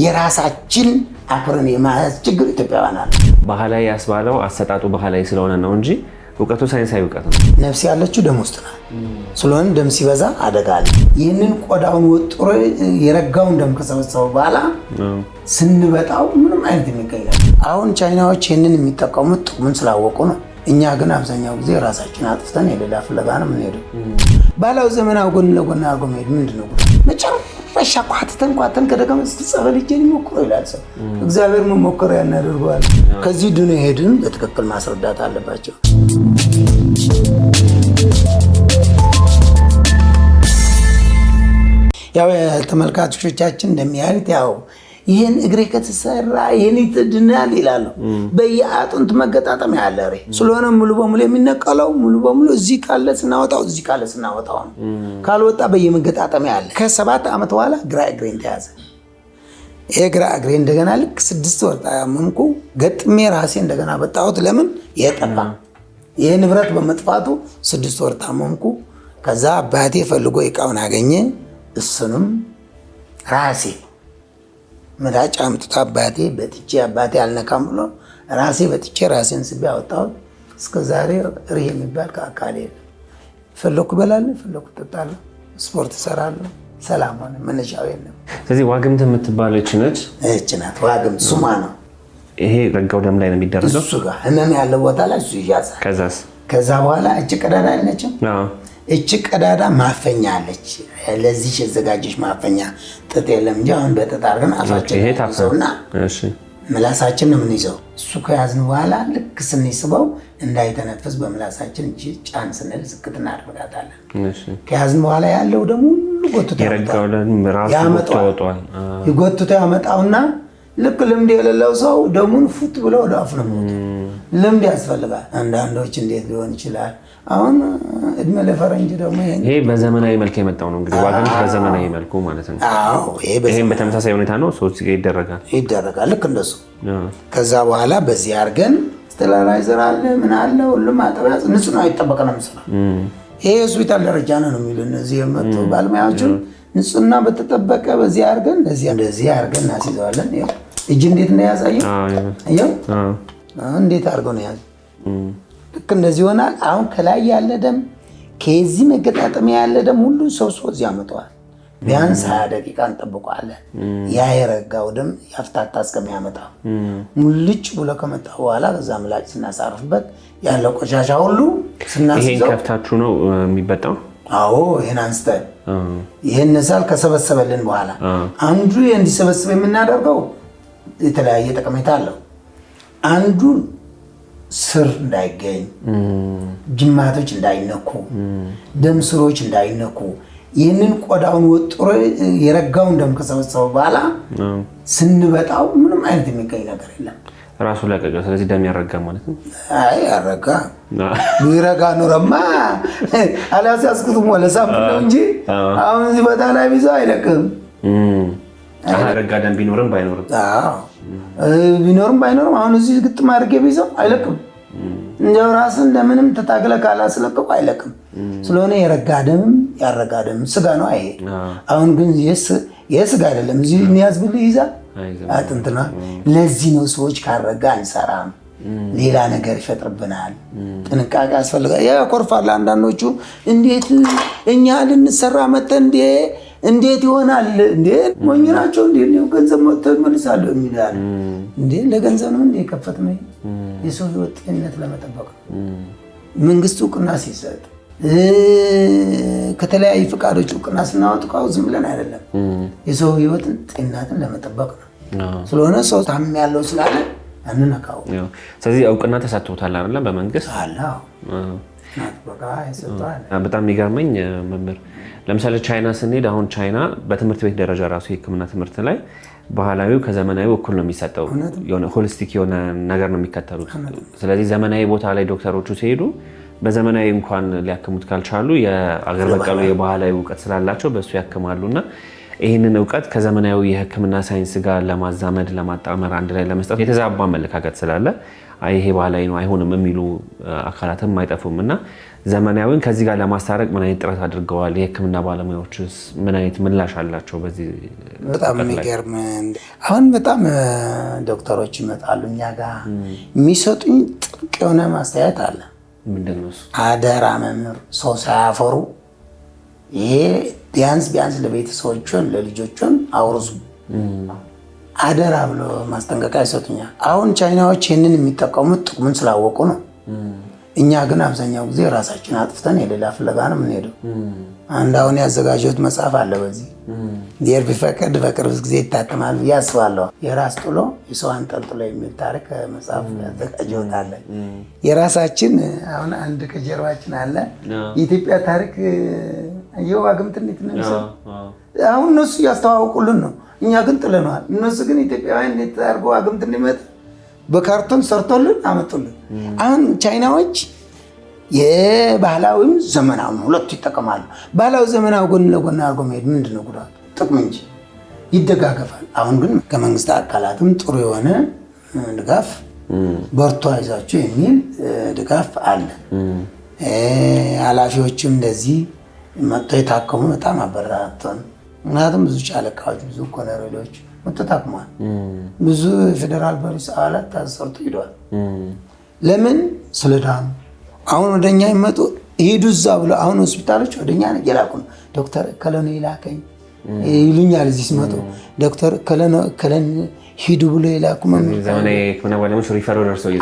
የራሳችን አክብረን የማያዝ ችግር ኢትዮጵያውያን አለ። ባህላዊ ያስባለው አሰጣጡ ባህላዊ ስለሆነ ነው እንጂ እውቀቱ ሳይንሳዊ እውቀት ነው። ነፍስ ያለችው ደም ውስጥ ነው። ስለሆነ ደም ሲበዛ አደጋ አለ። ይህንን ቆዳውን ወጥሮ የረጋውን ደም ከሰበሰበው በኋላ ስንበጣው ምንም አይነት የሚገኝ ነገር። አሁን ቻይናዎች ይህንን የሚጠቀሙት ጥቅሙን ስላወቁ ነው። እኛ ግን አብዛኛው ጊዜ ራሳችን አጥፍተን የሌላ ፍለጋ ነው የምንሄደው። ባላው ዘመናዊ ጎን ለጎን አድርጎ መሄድ ምንድን ነው? መጨረሻ ቋጥተን ከደቀመ ጸበል እጄን ይሞክሮ ይላል ሰው። እግዚአብሔር መሞከሪያ እናደርገዋል። ከዚህ ድኖ ሄድን በትክክል ማስረዳት አለባቸው። ያው ተመልካቾቻችን እንደሚያዩት ያው ይሄን እግሬ ከተሰራ ይሄን ይድናል ይላሉ። በየአጥንት መገጣጠሚያ ያለ ሬ ስለሆነ ሙሉ በሙሉ የሚነቀለው ሙሉ በሙሉ እዚህ ካለ ስናወጣው እዚህ ካለ ስናወጣው ነው። ካልወጣ በየመገጣጠሚያ ያለ ከ7 ዓመት በኋላ ግራ እግሬን ተያዘ። የግራ እግሬ እንደገና ልክ 6 ወር ታመምኩ። ገጥሜ ራሴ እንደገና በጣሁት። ለምን የጠፋ ይሄ ንብረት በመጥፋቱ 6 ወር ታመምኩ። ከዛ አባቴ ፈልጎ እቃውን አገኘ። እሱንም ራሴ መዳጫ አምጥቶ አባቴ በጥቼ አባቴ አልነካም ብሎ ራሴ በጥቼ ራሴን ስቤ አወጣሁት። እስከዛሬ ሪህ የሚባል ከአካሌ የለም። ፈለኩ እበላለሁ፣ ፈለኩ እጠጣለሁ፣ ስፖርት እሰራለሁ። ሰላም ሆነ። መነሻው የለም። ስለዚህ ዋግምት የምትባለው እች ነች። እች ናት ዋግምት። ሱማ ነው ይሄ። ረጋው ደም ላይ ነው የሚደረገው። እሱ ጋር ህመም ያለው ቦታ ላይ እሱ ይያዛል። ከዛ በኋላ እች ቀዳዳ አይነችም። እች ቀዳዳ ማፈኛ አለች። ለዚህ የተዘጋጀች ማፈኛ ጥጥ የለም እንጂ አሁን በጥጥ አድርገን አፋችን ይዘውና ምላሳችን ነው የምንይዘው። እሱ ከያዝን በኋላ ልክ ስንስበው እንዳይተነፍስ በምላሳችን እጅ ጫን ስንል ዝቅት እናደርጋታለን። ከያዝን በኋላ ያለው ደግሞ ሁሉ ጎትቶ ያመጣውና ልክ ልምድ የሌለው ሰው ደሙን ፉት ብሎ ወደ አፍ ነው የሚወጣው። ልምድ ያስፈልጋል። አንዳንዶች እንዴት ሊሆን ይችላል? አሁን እድሜ ለፈረንጅ ደግሞ ይሄ በዘመናዊ መልክ የመጣው ነው እንግዲህ ዋግምት በዘመናዊ መልኩ ማለት ነው። አዎ ይሄም በተመሳሳይ ሁኔታ ነው ሰዎች ይደረጋል ልክ እንደሱ። ከዛ በኋላ በዚህ አድርገን ስተላላይዘር አለ ምን አለ ሁሉም አጠባያዝ ንጹህ ነው አይጠበቅ ነው የምንሰራው። ይሄ ሆስፒታል ደረጃ ነው የሚሉ እነዚህ የመጡ ባለሙያዎቹ ንጹህና በተጠበቀ በዚህ አድርገን እንደዚህ አድርገን እናስይዘዋለን። እጅ እንዴት እንደያዛየው አየው እንዴት አድርገው ነው ያዘ። ልክ እንደዚህ ይሆናል። አሁን ከላይ ያለ ደም ከዚህ መገጣጠሚያ ያለ ደም ሁሉ ሰው እዚህ ያመጣዋል። ቢያንስ 20 ደቂቃ እንጠብቀዋለን። ያ የረጋው ደም ያፍታታ እስከሚያመጣው ሙልጭ ብሎ ከመጣ በኋላ ከዛ ምላጭ ስናሳርፍበት ያለው ቆሻሻ ሁሉ ስናስይዘው ይሄን ከፍታችሁ ነው የሚበጣው? አዎ ይሄን አንስተን ይሄን ነሳል ከሰበሰበልን በኋላ አንዱ እንዲሰበስብ የምናደርገው የተለያየ ጠቀሜታ አለው። አንዱ ስር እንዳይገኝ፣ ጅማቶች እንዳይነኩ፣ ደም ስሮች እንዳይነኩ ይህንን ቆዳውን ወጥሮ የረጋውን ደም ከሰበሰበው በኋላ ስንበጣው ምንም አይነት የሚገኝ ነገር የለም። ራሱ ለቀቀ። ስለዚህ ደም ያረጋ ማለት ነው። አይ ያረጋ ቢረጋ ኖረማ አላሳስኩትም ወለሳም ነው እንጂ አሁን እዚህ ቦታ ላይ ቢዘው አይለቅም። ረጋ ደም ቢኖርም ባይኖርም ቢኖርም ባይኖርም አሁን እዚህ ግጥም አድርጌ ቢዘው አይለቅም። እንደው ራስን ለምንም ተታግለ ካላስለቀቁ አይለቅም። ስለሆነ የረጋ ደምም ያረጋ ደም ስጋ ነው። አይ አሁን ግን የስጋ አይደለም። እዚህ የሚያዝ ብል ይዛል አጥንትና ለዚህ ነው ሰዎች ካረጋ አንሰራም። ሌላ ነገር ይፈጥርብናል። ጥንቃቄ ያስፈልጋል። ያኮርፋል አንዳንዶቹ። እንዴት እኛ ልንሰራ መተን እንዴት ይሆናል እንዴ? ሞኝ ናቸው እንዴ? ገንዘብ መጥተው መልሳሉ የሚላል እንዴ? ለገንዘብ ነው እንዴ የከፈትነው? የሰው ህይወት ጤንነት ለመጠበቅ መንግስት እውቅና ሲሰጥ ከተለያዩ ፍቃዶች እውቅና ስናወጣው ዝም ብለን አይደለም። የሰው ህይወትን ጤንነትን ለመጠበቅ ነው። ስለሆነ ሰው ታም ያለው ስላለ አንነካው። ስለዚህ እውቅና ተሰጥቶታል አይደል? በመንግስት አለ። በጣም የሚገርመኝ መምህር ለምሳሌ ቻይና ስንሄድ አሁን ቻይና በትምህርት ቤት ደረጃ ራሱ የህክምና ትምህርት ላይ ባህላዊው ከዘመናዊው እኩል ነው የሚሰጠው። የሆነ ሆሊስቲክ የሆነ ነገር ነው የሚከተሉት። ስለዚህ ዘመናዊ ቦታ ላይ ዶክተሮቹ ሲሄዱ በዘመናዊ እንኳን ሊያክሙት ካልቻሉ የአገር በቀሉ የባህላዊ እውቀት ስላላቸው በእሱ ያክማሉና ይህንን እውቀት ከዘመናዊ የህክምና ሳይንስ ጋር ለማዛመድ ለማጣመር አንድ ላይ ለመስጠት የተዛባ አመለካከት ስላለ ይሄ ባህላዊ ነው አይሆንም የሚሉ አካላትም አይጠፉም እና ዘመናዊን ከዚህ ጋር ለማስታረቅ ምን አይነት ጥረት አድርገዋል? የህክምና ባለሙያዎችስ ምን አይነት ምላሽ አላቸው? በዚህ በጣም የሚገርም አሁን በጣም ዶክተሮች ይመጣሉ እኛ ጋር የሚሰጡኝ ጥብቅ የሆነ ማስተያየት አለ። ምንድን ነው እሱ? አደራ መምህር ሰው ሳያፈሩ ይሄ ቢያንስ ለቤተሰቦችን ለልጆችን አውርሱ አደራ ብሎ ማስጠንቀቂያ ይሰጡኛል። አሁን ቻይናዎች ይህንን የሚጠቀሙት ጥቅሙን ስላወቁ ነው። እኛ ግን አብዛኛው ጊዜ ራሳችን አጥፍተን የሌላ ፍለጋ ነው የምንሄደው። አንድ አሁን ያዘጋጀሁት መጽሐፍ አለ በዚህ ዲር ቢፈቅድ በቅርብ ጊዜ ይታተማል ብዬ አስባለሁ። የራስ ጥሎ የሰው አንጠልጥሎ የሚል ታሪክ መጽሐፍ ያዘጋጀሁት አለ። የራሳችን አሁን አንድ ከጀርባችን አለ የኢትዮጵያ ታሪክ የዋግምት እንዴት ነው የሚሰራው? አሁን እነሱ እያስተዋወቁልን ነው፣ እኛ ግን ጥለነዋል። እነሱ ግን ኢትዮጵያውያን እንዴት አድርገው ዋግምት እንዲመጣ በካርቶን ሰርቶልን አመጡልን። አሁን ቻይናዎች የባህላዊም ዘመናዊም ሁለቱ ይጠቀማሉ። ባህላዊ ዘመናዊ ጎን ለጎን አድርጎ መሄድ ምንድነው ጉዳቱ? ጥቅም እንጂ ይደጋገፋል። አሁን ግን ከመንግስት አካላትም ጥሩ የሆነ ድጋፍ በርቱ አይዟችሁ የሚል ድጋፍ አለ። ኃላፊዎችም እንደዚህ መጥተው የታከሙ በጣም አበረታተውን። ምክንያቱም ብዙ ሻለቃዎች ብዙ ኮሎኔሎች ተታክሟል። ብዙ የፌዴራል ፖሊስ አባላት ታሰርቶ ሂደዋል። ለምን? ስለዳኑ። አሁን ወደኛ ይመጡ ሂዱ እዛ ብሎ አሁን ሆስፒታሎች ወደኛ ነው የላኩ። ዶክተር ከለነ ይላከኝ ይሉኛል። እዚህ ሲመጡ ዶክተር ከለን ሂዱ ብሎ የላኩ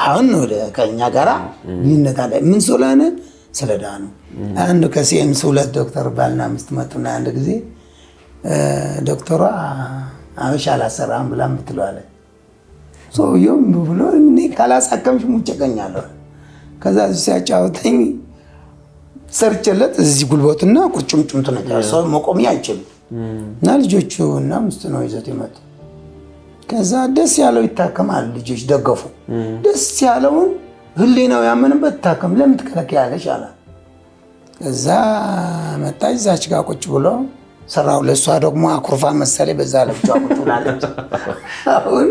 አሁን ወደ ከኛ ጋራ ግንኙነት አለ። ምን ስለሆነ ስለዳኑ። አንዱ ከሲኤምሲ 2 ዶክተር ባልና ሚስት መጡና አንድ ጊዜ ዶክተሯ አበሻ አላሰራም ብላ ምትለዋለ። ሰውየው ብሎ እኔ ካላሳከምሽ ሙጨቀኛለሁ። ከዛ ሲያጫውተኝ ሰርቼለት እዚህ ጉልበቱና ቁርጭምጭምቱ ነው ሰው መቆሚያ አይችልም። እና ልጆቹ እና ሚስቱ ነው ይዘት የመጡ። ከዛ ደስ ያለው ይታከማል። ልጆች ደገፉ። ደስ ያለውን ህሊናው ያመንበት ታከም ለምን ትከለክያለሽ አለ። ከዛ መጣች ዛች ጋር ቁጭ ብሎ ሰራው። ለሷ ደግሞ አኩርፋ መሰለኝ በዛ ለብቻ ቁጭ ብላለች። አሁን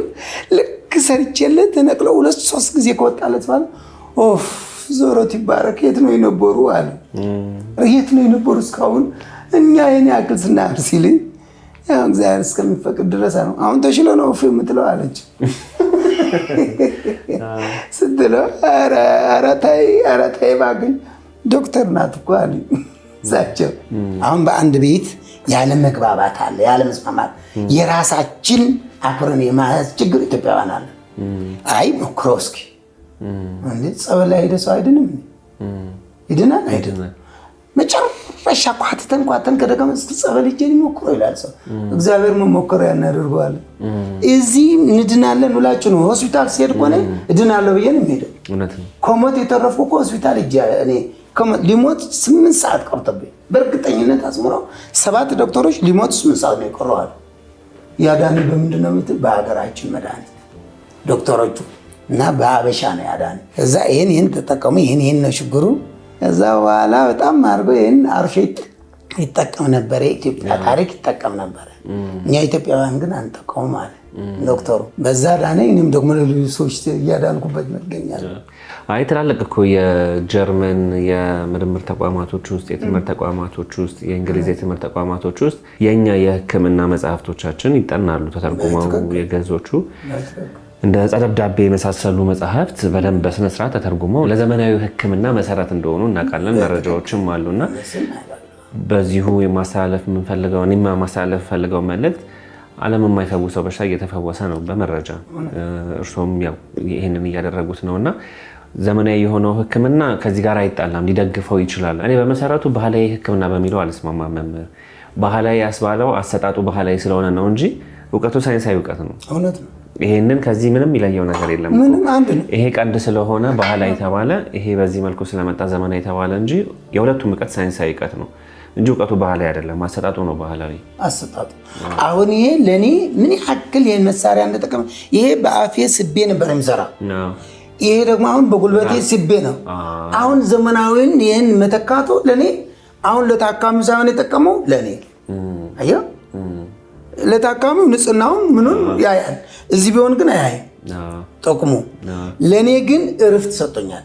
ልክ ሰርቼለት ተነቅሎ 2-3 ጊዜ ከወጣለት ማለት ኦፍ ዞሮት ይባረክ። የት ነው የነበሩ አለ። የት ነው የነበሩ እስካሁን እኛ የኔ አክል ስናር ሲልኝ ያው እግዚአብሔር እስከሚፈቅድ ድረስ ነው። አሁን ተሽሎ ነው እፍ የምትለው አለች። ስትለው ኧረ ተይ ባገኝ ዶክተር ናት እኮ አለ እሳቸው። አሁን በአንድ ቤት ያለ መግባባት አለ፣ ያለ መስማማት የራሳችን አክብረን የማያዝ ችግር ኢትዮጵያውያን አለ። አይ ሞክረው እስኪ እንዴ ጸበል ላይ ሄደ ሰው አይድንም? ይድናል አይድንም? መጨረሻ ቋተን ከደከመ እስኪ ጸበል ሄጄ ሞክሮ ይላል ሰው። እግዚአብሔር መሞከሪያ ያናደርገዋል። እዚህ እንድናለን ብላችሁ ነው ሆስፒታል ሲሄድ እኮ ነው እድናለሁ ብዬ ነው የምሄደው። ከሞት የተረፍኩ እኮ ሆስፒታል ሄጄ እኔ ሊሞት 8 ሰዓት ቀርቶብኝ በእርግጠኝነት አስምረው 7 ዶክተሮች ሊሞት 8 ሰዓት ነው የቀረዋል። ያዳነ በምንድን ነው የምትል? በሀገራችን መድኃኒት ዶክተሮቹ እና በአበሻ ነው ያዳነ። ከዛ ይሄን ተጠቀሙ፣ ይሄን ነው ችግሩ። ከዛ በኋላ በጣም አድርጎ ይሄን አርፌ ይጠቀም ነበር። የኢትዮጵያ ታሪክ ይጠቀም ነበር። እኛ ኢትዮጵያውያን ግን አንጠቀሙ ማለት ዶክተሩ በዛ ዳነ። እኔም ደግሞ ለሌሎች ሰዎች እያዳንኩበት እገኛለሁ። አይ ትላልቅ እኮ የጀርመን የምርምር ተቋማቶች ውስጥ የትምህርት ተቋማቶች ውስጥ የእንግሊዝ የትምህርት ተቋማቶች ውስጥ የኛ የሕክምና መጽሐፍቶቻችን ይጠናሉ ተተርጉመው የገዞቹ እንደ ጸደብዳቤ የመሳሰሉ መጽሐፍት በደንብ በስነ ስርዓት ተተርጉመው ለዘመናዊ ሕክምና መሰረት እንደሆኑ እናውቃለን። መረጃዎችም አሉና በዚሁ የማስተላለፍ የምንፈልገው እኔም ማስተላለፍ ፈልገው መልእክት ዓለም የማይፈውሰው በሽታ እየተፈወሰ ነው በመረጃ እርሶም ያው ይሄንን እያደረጉት ነውና ዘመናዊ የሆነው ሕክምና ከዚህ ጋር አይጣላም፣ ሊደግፈው ይችላል። እኔ በመሰረቱ ባህላዊ ሕክምና በሚለው አልስማማም። መምህር ባህላዊ ያስባለው አሰጣጡ ባህላዊ ስለሆነ ነው እንጂ እውቀቱ ሳይንሳዊ እውቀት ነው። እውነት ነው። ይሄንን ከዚህ ምንም ይለየው ነገር የለም። ይሄ ቀንድ ስለሆነ ባህላዊ ተባለ፣ ይሄ በዚህ መልኩ ስለመጣ ዘመናዊ ተባለ እንጂ የሁለቱም እውቀት ሳይንሳዊ እውቀት ነው እንጂ እውቀቱ ባህላዊ አይደለም። አሰጣጡ ነው ባህላዊ አሰጣጡ። አሁን ይሄ ለኔ ምን ያክል ይሄን መሳሪያ እንደተጠቀመ ይሄ በአፌ ስቤ ነበር የሚሰራ። ይሄ ደግሞ አሁን በጉልበቴ ስቤ ነው። አሁን ዘመናዊን ይሄን መተካቱ ለኔ አሁን ለታካሚ ሳይሆን የጠቀመው ለኔ አያ ለታካሚው ንጽህናውን ምኑን ያያል። እዚህ ቢሆን ግን አያይ ጥቅሙ። ለእኔ ግን እረፍት ሰጥቶኛል።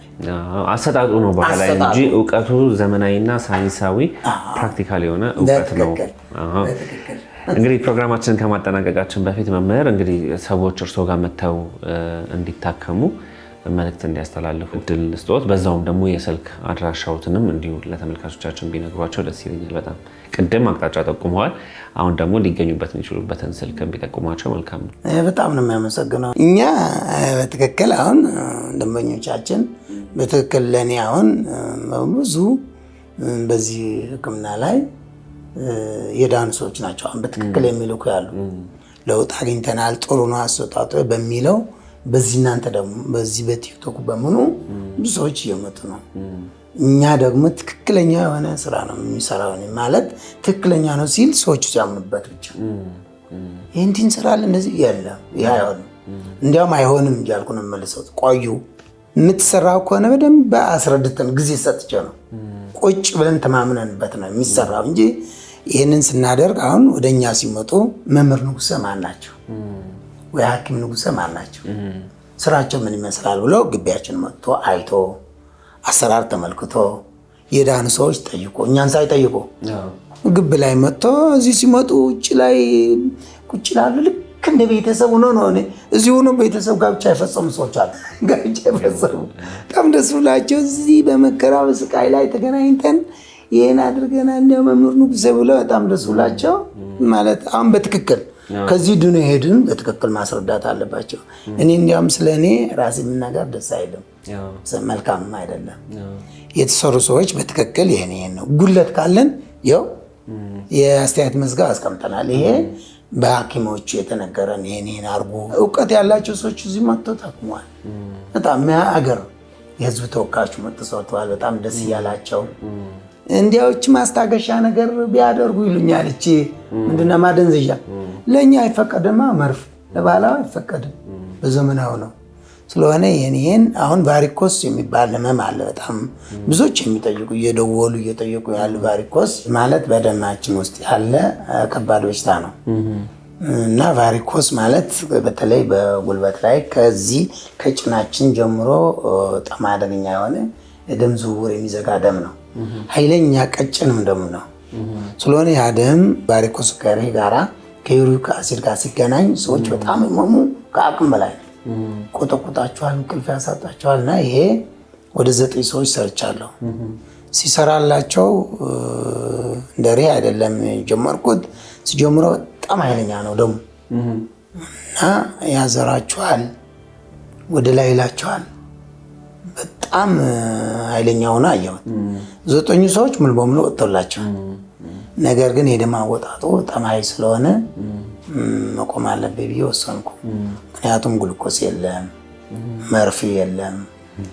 አሰጣጡ ነው ባህላዊ እንጂ እውቀቱ ዘመናዊና ሳይንሳዊ ፕራክቲካል የሆነ እውቀት ነው። እንግዲህ ፕሮግራማችንን ከማጠናቀቃችን በፊት መምህር እንግዲህ ሰዎች እርስዎ ጋር መጥተው እንዲታከሙ መልእክት እንዲያስተላልፉ እድል ስጦት፣ በዛውም ደግሞ የስልክ አድራሻዎትንም እንዲሁ ለተመልካቾቻችን ቢነግሯቸው ደስ ይለኛል። በጣም ቅድም አቅጣጫ ጠቁመዋል። አሁን ደግሞ ሊገኙበት የሚችሉበትን ስልክ ቢጠቁሟቸው መልካም ነው። በጣም ነው የሚያመሰግነው። እኛ በትክክል አሁን ደንበኞቻችን በትክክል ለእኔ አሁን ብዙ በዚህ ሕክምና ላይ የዳኑ ሰዎች ናቸው አሁን በትክክል የሚልኩ ያሉ። ለውጥ አግኝተናል፣ ጥሩ ነው አሰጣጡ በሚለው በዚህ እናንተ ደግሞ በዚህ በቲክቶክ በምኑ ብዙ ሰዎች እየመጡ ነው። እኛ ደግሞ ትክክለኛ የሆነ ስራ ነው የሚሰራው ማለት ትክክለኛ ነው ሲል ሰዎች ሲያምኑበት ብቻ ይህን እንሰራለን እንደዚህ የለም ይህ አይሆንም እንዲያውም አይሆንም እያልኩ ነው የምመልሰው። ቆዩ የምትሰራው ከሆነ በደንብ አስረድተን ጊዜ ሰጥቼ ነው ቁጭ ብለን ተማምነንበት ነው የሚሰራው እንጂ ይህንን ስናደርግ አሁን ወደኛ ሲመጡ መምህር ንጉሰ ማን ናቸው ወይ ሐኪም ንጉሰ ማን ናቸው ስራቸው ምን ይመስላል ብሎ ግቢያችን መጥቶ አይቶ አሰራር ተመልክቶ የዳኑ ሰዎች ጠይቆ እኛን ሳይጠይቁ ግብ ላይ መጥቶ እዚህ ሲመጡ ውጭ ላይ ቁጭ ይላሉ። ልክ እንደ ቤተሰብ ሆኖ ነው እዚህ ሆኖ ቤተሰብ ጋብቻ የፈጸሙ ሰዎች አሉ። ጋብቻ የፈጸሙ በጣም ደስ ብላቸው እዚህ በመከራ በስቃይ ላይ ተገናኝተን ይሄን አድርገናል እንደ መምህር ንጉሰ ብሎ በጣም ደስ ብላቸው ማለት አሁን በትክክል ከዚህ ድኖ ሄድን በትክክል ማስረዳት አለባቸው። እኔ እንዲያውም ስለኔ ራሴ የምናገር ደስ አይልም መልካም አይደለም። የተሰሩ ሰዎች በትክክል ይሄን ነው ጉለት ካለን ያው የአስተያየት መዝገብ አስቀምጠናል። ይሄ በሐኪሞች የተነገረን ይሄን አርጉ። እውቀት ያላቸው ሰዎች እዚህ መጥተው ታክመዋል። በጣም አገር የህዝብ ተወካዮች መጥተው ሰርተዋል። በጣም ደስ ያላቸው እንዲያውች ማስታገሻ ነገር ቢያደርጉ ይሉኛል። እቺ ምንድነው ማደንዘዣ ለኛ አይፈቀድማ መርፍ ለባህላው አይፈቀድም በዘመናው ነው ስለሆነ ይሄን አሁን ቫሪኮስ የሚባል ህመም አለ። በጣም ብዙዎች የሚጠይቁ እየደወሉ እየጠየቁ ያሉ ቫሪኮስ ማለት በደማችን ውስጥ ያለ ከባድ በሽታ ነው እና ቫሪኮስ ማለት በተለይ በጉልበት ላይ ከዚህ ከጭናችን ጀምሮ በጣም አደገኛ የሆነ የደም ዝውውር የሚዘጋ ደም ነው። ኃይለኛ ቀጭንም ደም ነው። ስለሆነ ያ ደም ቫሪኮስ ጋራ ከዩሪክ አሲድ ጋር ሲገናኝ ሰዎች በጣም ይመሙ ከአቅም በላይ ቆጠቁጣቸዋል፣ እንቅልፍ ያሳጣቸዋል። እና ይሄ ወደ 9 ሰዎች ሰርቻለሁ። ሲሰራላቸው እንደሬ አይደለም ጀመርኩት። ሲጀምረው በጣም ኃይለኛ ነው ደሙ እና ያዘራቸዋል፣ ወደ ላይ ይላቸዋል። በጣም ኃይለኛ ሆነ አየሁት። 9 ሰዎች ሙሉ በሙሉ ወጥቶላቸዋል። ነገር ግን የደም አወጣጡ በጣም ኃይል ስለሆነ መቆም አለብኝ ብዬ ወሰንኩ። ምክንያቱም ግሉኮስ የለም፣ መርፌ የለም፣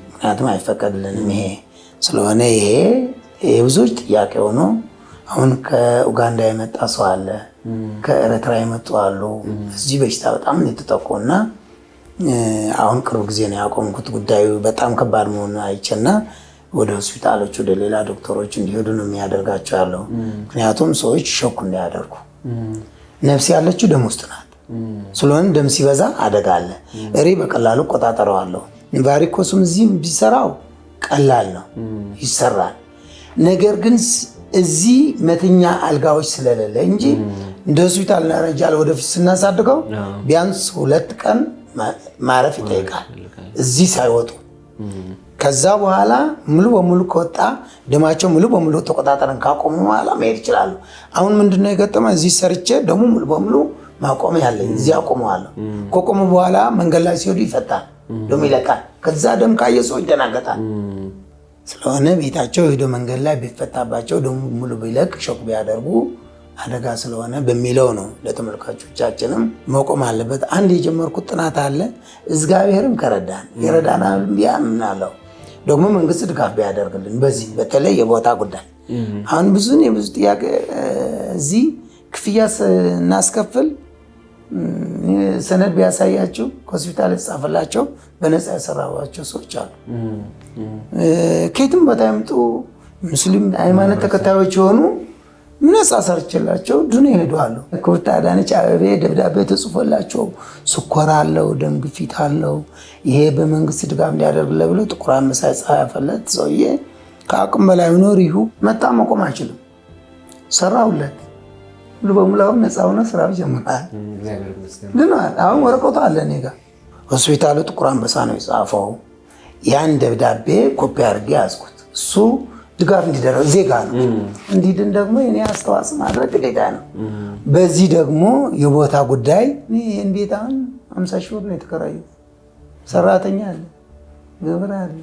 ምክንያቱም አይፈቀድልንም ይሄ ስለሆነ ይሄ የብዙዎች ጥያቄ ሆኖ አሁን ከኡጋንዳ የመጣ ሰው አለ፣ ከኤርትራ የመጡ አሉ። እዚህ በሽታ በጣም የተጠቁና አሁን ቅርብ ጊዜ ነው ያቆምኩት። ጉዳዩ በጣም ከባድ መሆኑን አይቼና ወደ ሆስፒታሎች ወደ ሌላ ዶክተሮች እንዲሄዱ ነው የሚያደርጋቸው ያለው። ምክንያቱም ሰዎች ሾክ እንዳያደርጉ ነፍስ ያለችው ደም ውስጥ ናት። ስለሆነ ደም ሲበዛ አደጋ አለ። እሬ በቀላሉ ቆጣጠረዋለሁ። ቫሪኮስም እዚህም ቢሰራው ቀላል ነው ይሰራል። ነገር ግን እዚህ መተኛ አልጋዎች ስለሌለ እንጂ እንደ ሆስፒታል ደረጃ ወደፊት ስናሳድገው ቢያንስ 2 ቀን ማረፍ ይጠይቃል እዚህ ሳይወጡ። ከዛ በኋላ ሙሉ በሙሉ ከወጣ ደማቸው ሙሉ በሙሉ ተቆጣጠረን ካቆሙ በኋላ መሄድ ይችላሉ። አሁን ምንድነው የገጠመ እዚህ ሰርቼ ደሙ ሙሉ በሙሉ ማቆም ያለኝ እዚህ አቆመዋለሁ። ከቆሙ በኋላ መንገድ ላይ ሲሄዱ ይፈታል፣ ደም ይለቃል። ከዛ ደም ካየ ሰው ይደናገጣል። ስለሆነ ቤታቸው ሄዶ መንገድ ላይ ቢፈታባቸው ደሙ ሙሉ ቢለቅ ሾክ ቢያደርጉ አደጋ ስለሆነ በሚለው ነው ለተመልካቾቻችንም መቆም አለበት። አንድ የጀመርኩት ጥናት አለ። እግዚአብሔርም ከረዳን ይረዳናል ብዬ አምናለሁ። ደግሞ መንግስት ድጋፍ ቢያደርግልን በዚህ በተለይ የቦታ ጉዳይ አሁን ብዙ ጥያቄ እዚህ ክፍያ እናስከፍል ሰነድ ቢያሳያቸው ከሆስፒታል የተጻፈላቸው በነፃ ያሰራዋቸው ሰዎች አሉ። ከየትም ቦታ የመጡ ሙስሊም ሃይማኖት ተከታዮች የሆኑ ምንሳ ሰርችላቸው ድኑ ይሄዳሉ። ክብርት አዳነች አቤቤ ደብዳቤ ተጽፎላቸው ስኳር አለው፣ ደም ግፊት አለው፣ ይሄ በመንግስት ድጋፍ እንዲያደርግልህ ብሎ ጥቁር አንበሳ ጻፈለት። ሰውዬ ከአቅም በላይ ሆኖ ሪሁ መጣ፣ መቆም አይችልም። ሰራውለት ሙሉ በሙሉ አሁን ነፃ ሆነ፣ ስራው ጀምሯል። ድኗል። አሁን ወረቀቱ አለ እኔ ጋር። ሆስፒታሉ ጥቁር አንበሳ ነው የጻፈው። ያን ደብዳቤ ኮፒ አድርጌ ያዝኩት። እሱ ድጋፍ እንዲደረግ ዜጋ ነው። እንዲድን ደግሞ የኔ አስተዋጽኦ ማድረግ ግዴታ ነው። በዚህ ደግሞ የቦታ ጉዳይ ይህን ቤት አሁን 50 ሺህ ብር ነው የተከራዩ። ሰራተኛ አለ፣ ግብር አለ፣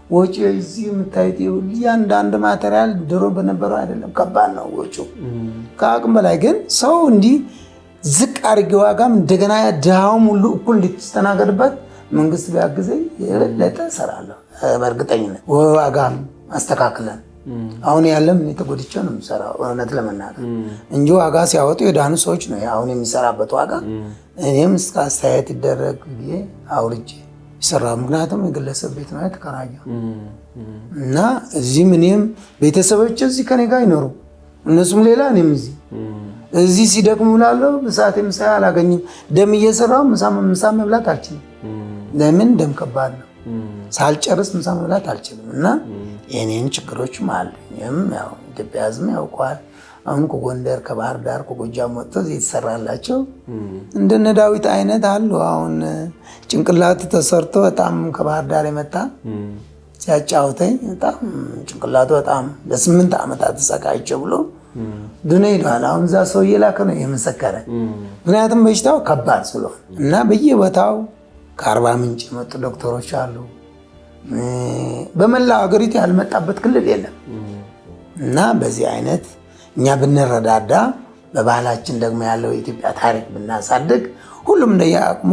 ወጪ እዚህ የምታዩት እያንዳንድ ማቴሪያል ድሮ በነበረው አይደለም፣ ከባድ ነው ወጪው ከአቅም በላይ። ግን ሰው እንዲህ ዝቅ አድርጌ ዋጋም እንደገና ድሃውም ሁሉ እኩል እንዲስተናገድበት መንግስት ቢያግዘኝ የበለጠ እሰራለሁ በእርግጠኝነት። ዋጋም አስተካክለን አሁን ያለም የተጎድቼ ነው የምሰራው እውነት ለመናገር እንጂ ዋጋ ሲያወጡ የዳኑ ሰዎች ነው አሁን የሚሰራበት ዋጋ። እኔም እስከ አስተያየት ይደረግ ብዬ አውርጄ ይሰራው። ምክንያቱም የግለሰብ ቤት ነው የተከራየው እና እዚህም እኔም ቤተሰቦች እዚህ ከኔ ጋር ይኖሩ፣ እነሱም ሌላ እኔም እዚህ ሲደክሙ እላለሁ። በሰዓት ምሳ አላገኝም። ደም እየሰራው ምሳ መብላት አልችልም። ለምን? ደም ከባድ ነው። ሳልጨርስ ምሳ መብላት አልችልም እና የኔን ችግሮችም አሉ። ይህም ያው ኢትዮጵያ ሕዝብ ያውቀዋል። አሁን ከጎንደር ከባህር ዳር ከጎጃም ወጥቶ እዚህ የተሰራላቸው እንደነ ዳዊት አይነት አሉ። አሁን ጭንቅላቱ ተሰርቶ በጣም ከባህር ዳር የመጣ ሲያጫውተኝ በጣም ጭንቅላቱ በጣም ለ8 ዓመታት ተሰቃይቼ ብሎ ድኖ ሄዷል። አሁን እዛ ሰው እየላከ ነው የመሰከረ። ምክንያቱም በሽታው ከባድ ስለሆነ እና በየቦታው ከአርባ ምንጭ የመጡ ዶክተሮች አሉ። በመላው ሀገሪቱ ያልመጣበት ክልል የለም እና በዚህ አይነት እኛ ብንረዳዳ፣ በባህላችን ደግሞ ያለው የኢትዮጵያ ታሪክ ብናሳድግ፣ ሁሉም እንደየአቅሙ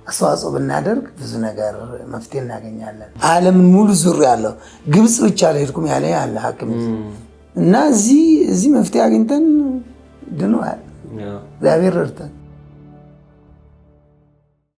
አስተዋጽኦ ብናደርግ ብዙ ነገር መፍትሄ እናገኛለን። ዓለምን ሙሉ ዙር ያለው ግብፅ ብቻ አልሄድኩም ያለ ያለ ሐኪም እና እዚህ መፍትሄ አግኝተን ድነዋል። እግዚአብሔር ረድተን